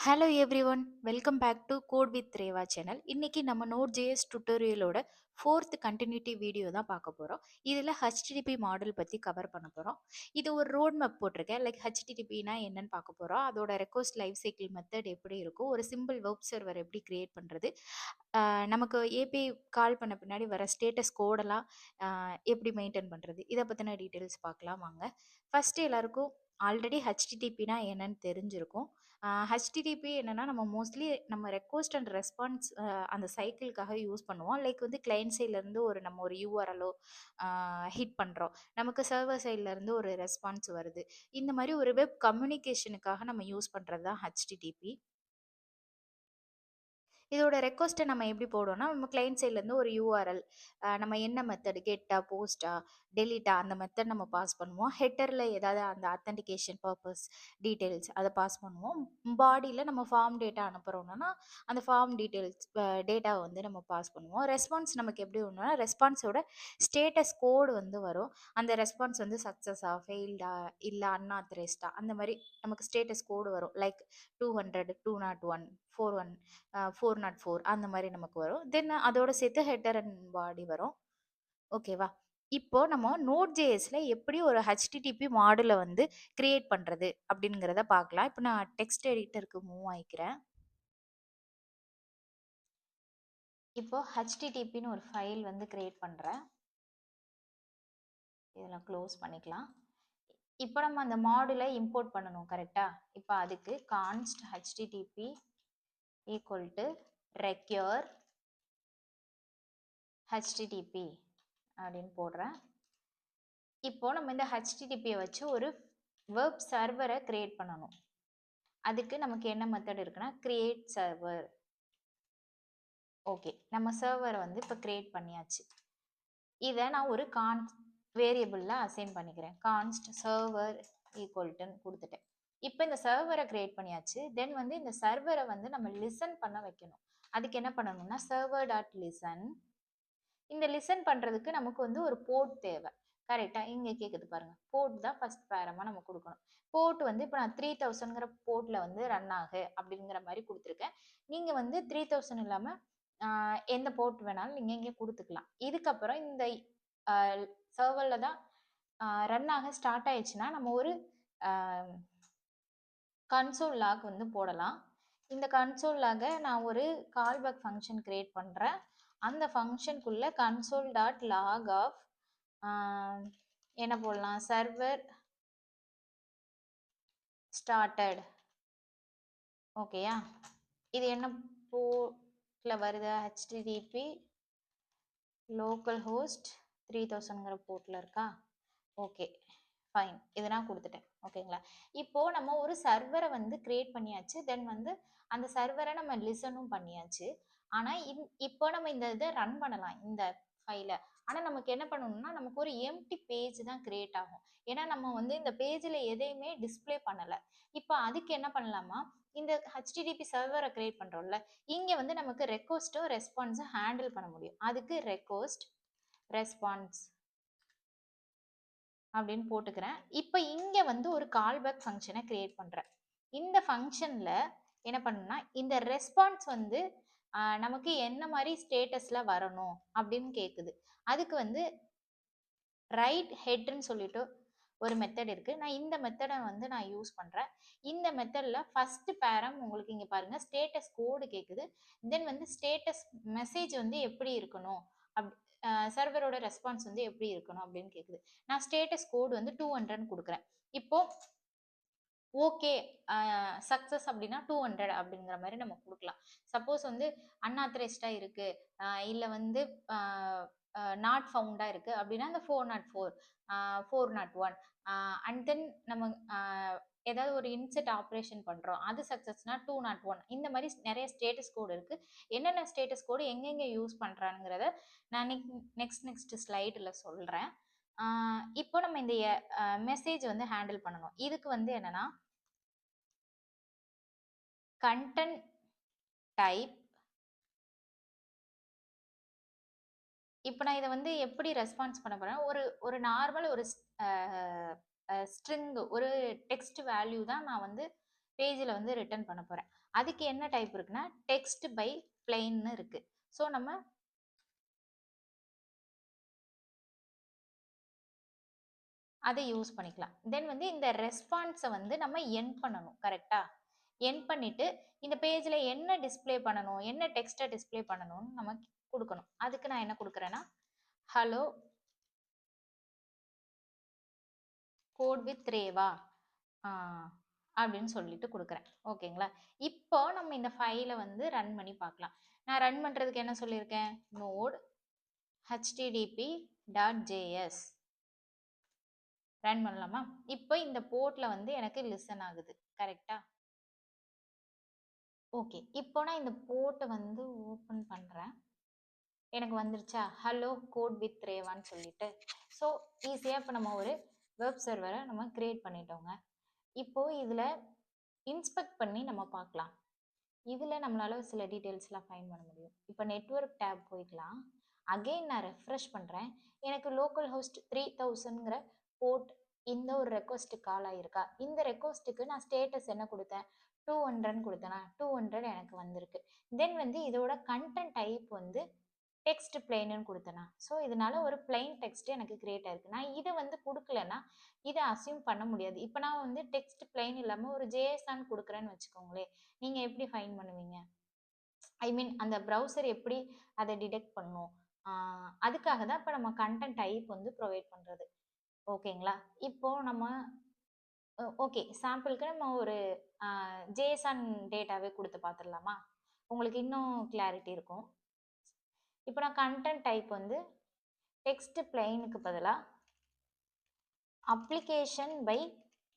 Hello everyone, welcome back to code with Reva channel. இன்னைக்கு நம்ம Node.js டுட்டோரியலோட fourth continuity video தான் பார்க்க போகிறோம். இதில் ஹெச்டிடிபி மாடல் பற்றி கவர் பண்ண போகிறோம். இது ஒரு ரோட் மேப் போட்டிருக்கேன். லைக் ஹெச்டிடிபினா என்னன்னு பார்க்க போகிறோம். அதோட ரெக்வஸ்ட் லைஃப் சைக்கிள் மெத்தட் எப்படி இருக்கும், ஒரு சிம்பிள் வெப் சர்வர் எப்படி கிரியேட் பண்ணுறது, நமக்கு ஏபிஐ கால் பண்ண பின்னாடி வர ஸ்டேட்டஸ் கோடெல்லாம் எப்படி மெயின்டைன் பண்ணுறது, இதை பற்றின டீட்டெயில்ஸ் பார்க்கலாம் வாங்க. ஃபஸ்ட்டு எல்லாருக்கும் ஆல்ரெடி ஹெச்டிடிபினா என்னன்னு தெரிஞ்சிருக்கும். ஹெச்டிடிபி என்னன்னா நம்ம மோஸ்ட்லி நம்ம ரெக்வஸ்ட் அண்ட் ரெஸ்பான்ஸ் அந்த சைக்கிளுக்காக யூஸ் பண்ணுவோம். லைக் வந்து கிளையன்ட் சைட்லேருந்து நம்ம ஒரு யூஆர்எலோ ஹிட் பண்ணுறோம், நமக்கு சர்வர் சைட்லேருந்து ஒரு ரெஸ்பான்ஸ் வருது. இந்த மாதிரி ஒரு வெப் கம்யூனிகேஷனுக்காக நம்ம யூஸ் பண்ணுறது தான் ஹெச்டிடிபி. இதோட ரெக்வஸ்ட்டை நம்ம எப்படி போடுவோம்னா, நம்ம கிளையன்ட் சைட்லேருந்து ஒரு யூஆர்எல், நம்ம என்ன மெத்தட் கெட்டா போஸ்டா டெலீட்டா அந்த மெத்தட் நம்ம பாஸ் பண்ணுவோம். ஹெட்டரில் ஏதாவது அந்த அத்தன்டிகேஷன் பர்பஸ் டீட்டெயில்ஸ் அதை பாஸ் பண்ணுவோம். பாடியில் நம்ம ஃபார்ம் டேட்டா அனுப்புகிறோம்னா அந்த ஃபார்ம் டீட்டெயில்ஸ் டேட்டாவை வந்து நம்ம பாஸ் பண்ணுவோம். ரெஸ்பான்ஸ் நமக்கு எப்படி ஒன்றுனா, ரெஸ்பான்ஸோட ஸ்டேட்டஸ் கோடு வந்து வரும். அந்த ரெஸ்பான்ஸ் வந்து சக்ஸஸா ஃபெயில்டா இல்லை அன்ஆத்தரைஸ்டா அந்த மாதிரி நமக்கு ஸ்டேட்டஸ் கோடு வரும். லைக் 200 201 41 404 அந்த மாதிரி நமக்கு வரும். தென் அதோட சேர்த்து ஹெட்டர் அண்ட் பாடி வரும். ஓகேவா? இப்போ நம்ம Node.jsல எப்படி ஒரு ஹெச்டிடிபி மாடலை வந்து கிரியேட் பண்ணுறது அப்படிங்கிறத பார்க்கலாம். இப்போ நான் டெக்ஸ்ட் எடிட்டருக்கு மூவ் ஆகிக்கிறேன். இப்போ ஹெச்டிடிபின்னு ஒரு ஃபைல் வந்து கிரியேட் பண்ணுறேன். இதெல்லாம் க்ளோஸ் பண்ணிக்கலாம். இப்போ நம்ம அந்த மாடுலை இம்போர்ட் பண்ணணும், கரெக்டாக? இப்போ அதுக்கு const HTTP equal to require HTTP அப்படின்னு போடுறேன். இப்போ நம்ம இந்த ஹெச்டிடிபியை வச்சு ஒரு வெப் சர்வரை கிரியேட் பண்ணணும். அதுக்கு நமக்கு என்ன மெத்தட் இருக்குன்னா, கிரியேட் சர்வர். ஓகே, நம்ம சர்வரை வந்து இப்போ கிரியேட் பண்ணியாச்சு. இதை நான் ஒரு வேரியபிளில் அசைன் பண்ணிக்கிறேன். கான்ஸ்ட் சர்வர் ஈக்குவல்ட்டுன்னு கொடுத்துட்டேன். இப்போ இந்த சர்வரை கிரியேட் பண்ணியாச்சு. தென் வந்து இந்த சர்வரை வந்து நம்ம லிசன் பண்ண வைக்கணும். அதுக்கு என்ன பண்ணணும்னா, சர்வர் டாட் லிசன். இந்த லிசன் பண்ணுறதுக்கு நமக்கு வந்து ஒரு போர்ட் தேவை, கரெக்டாக? இங்கே கேட்குது பாருங்க, போர்ட் தான் ஃபர்ஸ்ட் பேரமாக நம்ம கொடுக்கணும். போர்ட் வந்து இப்போ நான் 3000ங்கிற போர்ட்டில் வந்து ரன் ஆகு அப்படிங்கிற மாதிரி கொடுத்துருக்கேன். நீங்கள் வந்து 3000 இல்லாமல் எந்த போர்ட் வேணாலும் நீங்கள் இங்கே கொடுத்துக்கலாம். இதுக்கப்புறம் இந்த சர்வரில் தான் ரன் ஆக ஸ்டார்ட் ஆயிடுச்சுன்னா நம்ம ஒரு கன்சோல் லாக் வந்து போடலாம். இந்த கன்சோல் லாக நான் ஒரு கால்பேக் ஃபங்க்ஷன் கிரியேட் பண்ணுறேன். அந்த ஃபங்க்ஷனுக்குள்ள கன்சோல் டாட் லாக் ஆஃப் என்ன போடலாம், சர்வர் ஸ்டார்டட். ஓகேயா? இது என்ன போர்ட்டில் வருது? ஹெச்டிடிபி லோக்கல் ஹோஸ்ட் 3000ங்கிற போர்ட்டில் இருக்கா? Okay, fine. இதை நான் கொடுத்துட்டேன். ஓகேங்களா? இப்போ நம்ம ஒரு சர்வரை வந்து கிரியேட் பண்ணியாச்சு. தென் வந்து அந்த சர்வரை நம்ம லிசனும் பண்ணியாச்சு. ஆனால் இப்போ நம்ம இந்த இதை ரன் பண்ணலாம், இந்த ஃபைலை. ஆனால் நமக்கு என்ன பண்ணணும்னா, நமக்கு ஒரு எம்டி பேஜ் தான் கிரியேட் ஆகும். ஏன்னா நம்ம வந்து இந்த பேஜில் எதையுமே டிஸ்பிளே பண்ணலை. இப்போ அதுக்கு என்ன பண்ணலாமா, இந்த ஹெச்டிடிபி சர்வரை கிரியேட் பண்ணுறோம்ல, இங்கே வந்து நமக்கு ரெக்வஸ்ட்டும் ரெஸ்பான்ஸும் ஹேண்டில் பண்ண முடியும். அதுக்கு ரெக்வஸ்ட் ரெஸ்பான்ஸ் அப்படின்னு போட்டுக்கிறேன். இப்போ இங்கே வந்து ஒரு கால்பேக் ஃபங்க்ஷனை கிரியேட் பண்ணுறேன். இந்த ஃபங்க்ஷனில் என்ன பண்ணணும்னா, இந்த ரெஸ்பான்ஸ் வந்து நமக்கு என்ன மாதிரி ஸ்டேட்டஸில் வரணும் அப்படின்னு கேட்குது. அதுக்கு வந்து ரைட் ஹெட்ன்னு சொல்லிட்டு ஒரு மெத்தட் இருக்குது. நான் இந்த மெத்தடை வந்து நான் யூஸ் பண்ணுறேன். இந்த மெத்தடில் ஃபஸ்ட்டு பேரம் உங்களுக்கு இங்கே பாருங்கள், ஸ்டேட்டஸ் கோடு கேட்குது. தென் வந்து ஸ்டேட்டஸ் மெசேஜ் வந்து எப்படி இருக்கணும், சர்வரோட ரெஸ்பான்ஸ் வந்து எப்படி இருக்கணும் அப்படின்னு கேட்குது. நான் ஸ்டேட்டஸ் கோடு வந்து 200 கொடுக்குறேன். இப்போ ஓகே சக்ஸஸ் அப்படின்னா 200 அப்படிங்கிற மாதிரி நம்ம கொடுக்கலாம். சப்போஸ் வந்து அன்ஆத்தரைஸ்டாக இருக்குது இல்லை வந்து நாட் ஃபவுண்டாக இருக்குது அப்படின்னா அந்த 404 401 அண்ட் தென் நம்ம ஏதாவது ஒரு இன்செட் ஆப்ரேஷன் பண்ணுறோம், அது சக்ஸஸ்னா 201. இந்த மாதிரி நிறைய ஸ்டேட்டஸ் கோடு இருக்குது. என்னென்ன ஸ்டேட்டஸ் கோடு எங்கெங்கே யூஸ் பண்ணுறாங்கிறத நான் நெக்ஸ்ட் ஸ்லைடில் சொல்கிறேன். இப்போ நம்ம இந்த மெசேஜ் வந்து ஹேண்டில் பண்ணணும். இதுக்கு வந்து என்னன்னா, கண்டென்ட் டைப். இப்போ நான் இதை வந்து எப்படி ரெஸ்பான்ஸ் பண்ண போறேன், ஒரு நார்மல் ஒரு ஸ்ட்ரிங், ஒரு டெக்ஸ்ட் வேல்யூ தான் நான் வந்து பேஜில் வந்து ரிட்டர்ன் பண்ண போகிறேன். அதுக்கு என்ன டைப் இருக்குன்னா டெக்ஸ்ட் பை பிளெயின்னு இருக்குது. ஸோ நம்ம அதை யூஸ் பண்ணிக்கலாம். தென் வந்து இந்த ரெஸ்பான்ஸை வந்து நம்ம என் பண்ணணும். கரெக்டா என் பண்ணிட்டு இந்த பேஜில் என்ன டிஸ்பிளே பண்ணணும், என்ன டெக்ஸ்ட்டை டிஸ்பிளே பண்ணணும்னு நம்ம கொடுக்கணும். அதுக்கு நான் என்ன கொடுக்குறேன்னா ஹலோ கோட் வித் ரேவா அப்படின்னு சொல்லிட்டு கொடுக்குறேன். ஓகேங்களா? இப்போ நம்ம இந்த ஃபைலை வந்து ரன் பண்ணி பார்க்கலாம். நான் ரன் பண்ணுறதுக்கு என்ன சொல்லியிருக்கேன், நோட் http.js ரன் பண்ணலாமா? இப்போ இந்த போர்ட்டில் வந்து எனக்கு லிசன் ஆகுது. கரெக்டா? ஓகே, இப்போ நான் இந்த போர்ட்டை வந்து ஓப்பன் பண்ணுறேன். எனக்கு வந்துருச்சா ஹலோ கோட் வித் ரேவான்னு சொல்லிட்டு. ஸோ ஈஸியாக இப்போ நம்ம ஒரு வெப் சர்வரை நம்ம கிரியேட் பண்ணிட்டோங்க. இப்போ இதில் இன்ஸ்பெக்ட் பண்ணி நம்ம பார்க்கலாம். இதில் நம்மளால சில டீட்டெயில்ஸ்லாம் ஃபைண்ட் பண்ண முடியும். இப்போ நெட்வொர்க் டேப் போய்க்கலாம். அகெயின் நான் ரெஃப்ரெஷ் பண்ணுறேன். எனக்கு லோக்கல் ஹோஸ்ட் 3000ங்கிற போர்ட் இந்த ஒரு ரெக்வஸ்ட்டு கால் ஆகிருக்கா. இந்த ரெக்வஸ்ட்டுக்கு நான் ஸ்டேட்டஸ் என்ன கொடுத்தேன், 200 கொடுத்தேனா, 200 எனக்கு வந்திருக்கு. தென் வந்து இதோட கண்டென்ட் டைப் வந்து டெக்ஸ்ட் பிளெயின்னு கொடுத்தேனா. ஸோ இதனால ஒரு பிளெயின் டெக்ஸ்ட் எனக்கு கிரியேட் ஆயிருக்கு. நான் இதை வந்து கொடுக்கலன்னா இதை அசியூம் பண்ண முடியாது. இப்போ நான் வந்து டெக்ஸ்ட் பிளெயின் இல்லாமல் ஒரு ஜேஎஸ்ஆன் கொடுக்குறேன்னு வச்சுக்கோங்களேன், நீங்கள் எப்படி ஃபைன் பண்ணுவீங்க? ஐ மீன் அந்த ப்ரௌசர் எப்படி அதை டிடெக்ட் பண்ணும்? அதுக்காக தான் இப்போ நம்ம கண்டென்ட் டைப் வந்து ப்ரொவைட் பண்ணுறது. ஓகேங்களா? இப்போ நம்ம ஓகே சாம்பிளுக்கு நம்ம ஒரு ஜேஎஸ்ஆன் டேட்டாவே கொடுத்து பார்த்துடலாமா? உங்களுக்கு இன்னும் கிளாரிட்டி இருக்கும். இப்போ நான் கண்டென்ட் டைப் வந்து டெக்ஸ்ட் பிளெயினுக்கு பதிலாக அப்ளிகேஷன் பை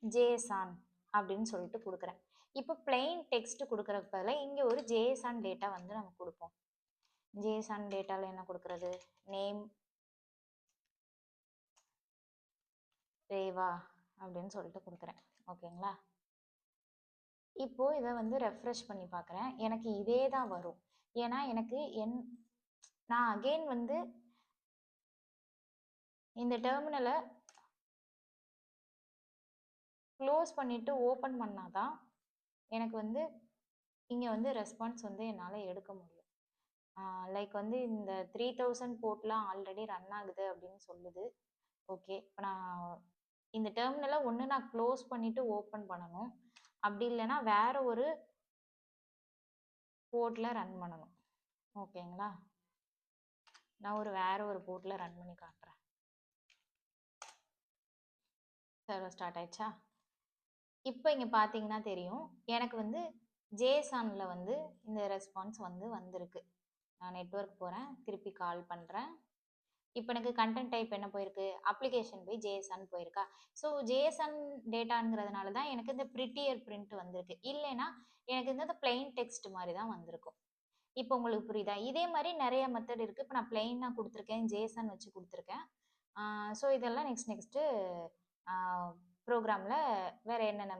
ஜேஎஸ்ஆன் அப்படின்னு சொல்லிட்டு கொடுக்குறேன். இப்போ பிளெயின் டெக்ஸ்ட் கொடுக்குறதுக்கு பதிலாக இங்கே ஒரு ஜேஎஸ்ஆன் டேட்டா வந்து நம்ம கொடுப்போம். ஜேஎஸ்ஆன் டேட்டாவில் என்ன கொடுக்குறது, நேம் ரேவா அப்படின்னு சொல்லிட்டு கொடுக்குறேன். ஓகேங்களா? இப்போ இதை வந்து ரெஃப்ரெஷ் பண்ணி பார்க்குறேன். எனக்கு இதே தான் வரும். ஏன்னா எனக்கு நான் அகெயின் வந்து இந்த டெர்மினலை க்ளோஸ் பண்ணிவிட்டு ஓப்பன் பண்ணாதான் எனக்கு வந்து இங்கே வந்து ரெஸ்பான்ஸ் வந்து என்னால் எடுக்க முடியும். லைக் வந்து இந்த 3000 போர்ட்லாம் ஆல்ரெடி ரன் ஆகுது அப்படின்னு சொல்லுது. ஓகே, இப்போ நான் இந்த டெர்மினலை ஒன்று நான் க்ளோஸ் பண்ணிவிட்டு ஓப்பன் பண்ணணும், அப்படி இல்லைன்னா வேற ஒரு போர்ட்டில் ரன் பண்ணணும். ஓகேங்களா? நான் வேற ஒரு போர்ட்டில் ரன் பண்ணி காட்டுறேன். சர்வர் ஸ்டார்ட் ஆயிடுச்சா? இப்போ இங்கே பார்த்தீங்கன்னா தெரியும் எனக்கு வந்து ஜேஎஸ்ஆனில் வந்து இந்த ரெஸ்பான்ஸ் வந்து வந்திருக்கு. நான் நெட்வொர்க் போகிறேன், திருப்பி கால் பண்ணுறேன். இப்போ எனக்கு கண்டென்ட் டைப் என்ன போயிருக்கு, அப்ளிகேஷன் பை ஜேஎஸ்ஆன் போயிருக்கா. ஸோ ஜேஎஸ்ஆன் டேட்டாங்கிறதுனால தான் எனக்கு இந்த ப்ரிட்டியர் பிரிண்ட் வந்திருக்கு. இல்லைன்னா எனக்கு இந்த பிளெயின் டெக்ஸ்ட் மாதிரி தான் வந்திருக்கும். இப்போ உங்களுக்கு புரியுதா? இதே மாதிரி நிறைய மெத்தட் இருக்குது. இப்போ நான் பிளெயினாக கொடுத்துருக்கேன், ஜேஎஸ்ஆன் வச்சு கொடுத்துருக்கேன். ஸோ இதெல்லாம் நெக்ஸ்ட்டு ப்ரோக்ராமில் வேறு என்னென்ன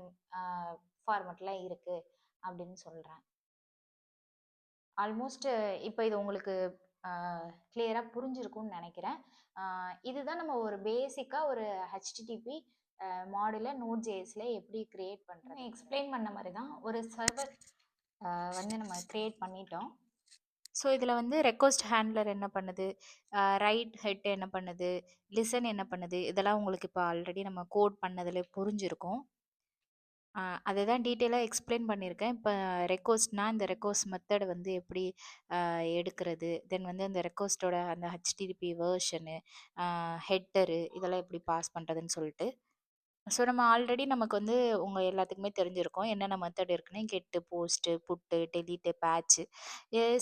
ஃபார்மெட்லாம் இருக்குது அப்படின்னு சொல்கிறேன். ஆல்மோஸ்ட் இப்போ இது உங்களுக்கு கிளியராக புரிஞ்சிருக்கும்னு நினைக்கிறேன். இதுதான் நம்ம ஒரு பேசிக்காக ஒரு ஹெச்டிடிபி மாடியூலை நோட்.js எப்படி கிரியேட் பண்ணுறோம் எக்ஸ்பிளைன் பண்ண மாதிரி தான் ஒரு சர்வர் வந்து நம்ம கிரியேட் பண்ணிட்டோம். ஸோ இதில் வந்து ரெக்வஸ்ட் ஹேண்ட்லர் என்ன பண்ணுது, ரைட் ஹெட் என்ன பண்ணுது, லிசன் என்ன பண்ணுது, இதெல்லாம் உங்களுக்கு இப்போ ஆல்ரெடி நம்ம கோட் பண்ணதில் புரிஞ்சிருக்கும். அதை தான் டீட்டெயிலாக எக்ஸ்பிளைன் பண்ணியிருக்கேன். இப்போ ரெக்வஸ்ட்னா இந்த ரெக்வஸ்ட் மெத்தட் வந்து எப்படி எடுக்கிறது, தென் வந்து அந்த ரெக்வஸ்ட்டோட அந்த ஹெச்டிடிபி வேர்ஷனு, ஹெட்டரு இதெல்லாம் எப்படி பாஸ் பண்ணுறதுன்னு சொல்லிட்டு. ஸோ நம்ம ஆல்ரெடி நமக்கு வந்து உங்கள் எல்லாத்துக்குமே தெரிஞ்சிருக்கும் என்னென்ன மெத்தட் இருக்குன்னு. கெட்டு, போஸ்ட்டு, புட்டு, டெலீட்டு, பேட்ச்சு.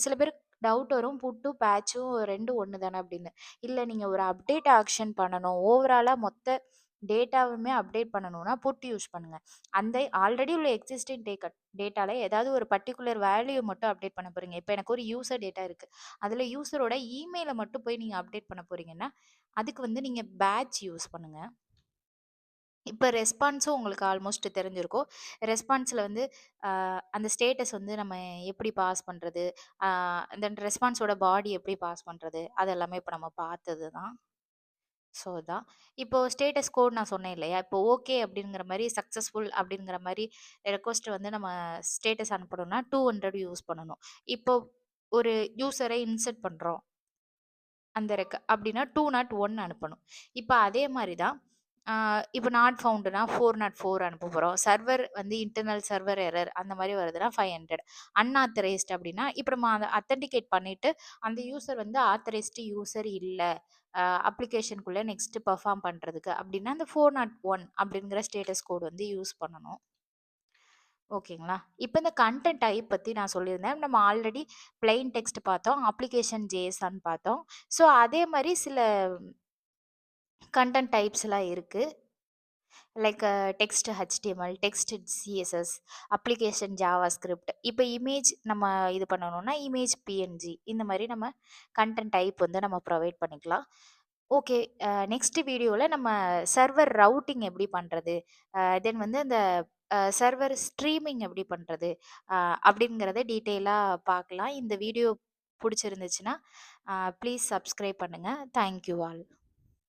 சில பேருக்கு டவுட் வரும், புட்டும் பேட்சும் ரெண்டும் ஒன்று தானே அப்படின்னு. இல்லை, நீங்கள் ஒரு அப்டேட் ஆக்ஷன் பண்ணணும், ஓவராலாக மொத்த டேட்டாவுமே அப்டேட் பண்ணணும்னா புட் யூஸ் பண்ணுங்கள். அந்த ஆல்ரெடி உள்ள எக்ஸிஸ்டிங் டேட்டாவில் ஏதாவது ஒரு பர்டிகுலர் வேல்யூ மட்டும் அப்டேட் பண்ண போகிறீங்க. இப்போ எனக்கு ஒரு யூசர் டேட்டா இருக்குது, அதில் யூசரோட இமெயிலை மட்டும் போய் நீங்கள் அப்டேட் பண்ண போகிறீங்கன்னா அதுக்கு வந்து நீங்கள் பேட்ச் யூஸ் பண்ணுங்கள். இப்போ ரெஸ்பான்ஸும் உங்களுக்கு ஆல்மோஸ்ட் தெரிஞ்சிருக்கும். ரெஸ்பான்ஸில் வந்து அந்த ஸ்டேட்டஸ் வந்து நம்ம எப்படி பாஸ் பண்ணுறது, அந்த ரெஸ்பான்ஸோட பாடி எப்படி பாஸ் பண்ணுறது, அது எல்லாமே இப்போ நம்ம பார்த்தது தான். ஸோ தான். இப்போ ஸ்டேட்டஸ் கோட் நான் சொன்னேன் இல்லையா? இப்போ ஓகே அப்படிங்கிற மாரி சக்சஸ்ஃபுல் அப்படிங்கிற மாரி ரெக்வெஸ்ட் வந்து நம்ம ஸ்டேட்டஸ் அனுப்பணும்னா 200 யூஸ் பண்ணணும். இப்போ ஒரு யூசரை இன்சர்ட் பண்றோம். அந்த அப்படின்னா 201 அனுப்பணும். இப்ப அதே மாரி தான் இப்ப நாட் ஃபவுண்டுனா 404 அனுப்ப போறோம். சர்வர் வந்து இன்டர்னல் சர்வர் எரர் அந்த மாரி வருதுன்னா 500. அன்ஆத்தரைஸ்ட் அப்படின்னா, இப்ப நம்ம அத அத்தென்டிகேட் பண்ணிட்டு, அந்த யூசர் வந்து ஆத்தரைஸ்டு யூசர் இல்ல. அப்ளிகேஷனுக்குள்ள நெக்ஸ்ட் பெர்ஃபார்ம் பண்றதுக்கு அப்படின்னா, அந்த 401 அப்படிங்கிற ஸ்டேட்டஸ் கோட் வந்து யூஸ் பண்ணணும். ஓகேங்களா? இப்ப இந்த கன்டென்ட் டைப் பத்தி நான் சொல்லியிருந்தேன். நம்ம ஆல்ரெடி பிளெயின் டெக்ஸ்ட் பார்த்தோம். அப்ளிகேஷன் JSON பார்த்தோம். ஸோ அதே மாரி சில கன்டென்ட் டைப்ஸ்லாம் இருக்கு. Like text HTML, text CSS, application JavaScript. இப்ப இமேஜ் நம்ம இது பண்ணணும்னா, இமேஜ் PNG இந்த மாரி நம்ம கன்டென்ட் டைப் வந்து நம்ம ப்ரொவைட் பண்ணிக்கலாம். ஓகே. நெக்ஸ்ட் வீடியோல நம்ம சர்வர் ரவுட்டிங் எப்படி பண்றது? தென் வந்து அந்த சர்வர் ஸ்ட்ரீமிங் எப்படி பண்றது? அ அப்படிங்கிறத டீட்டெயிலா பார்க்கலாம். இந்த வீடியோ புடிச்சிருந்துச்சுன்னா, ப்ளீஸ் சப்ஸ்கிரைப் பண்ணுங்க. Thank you all.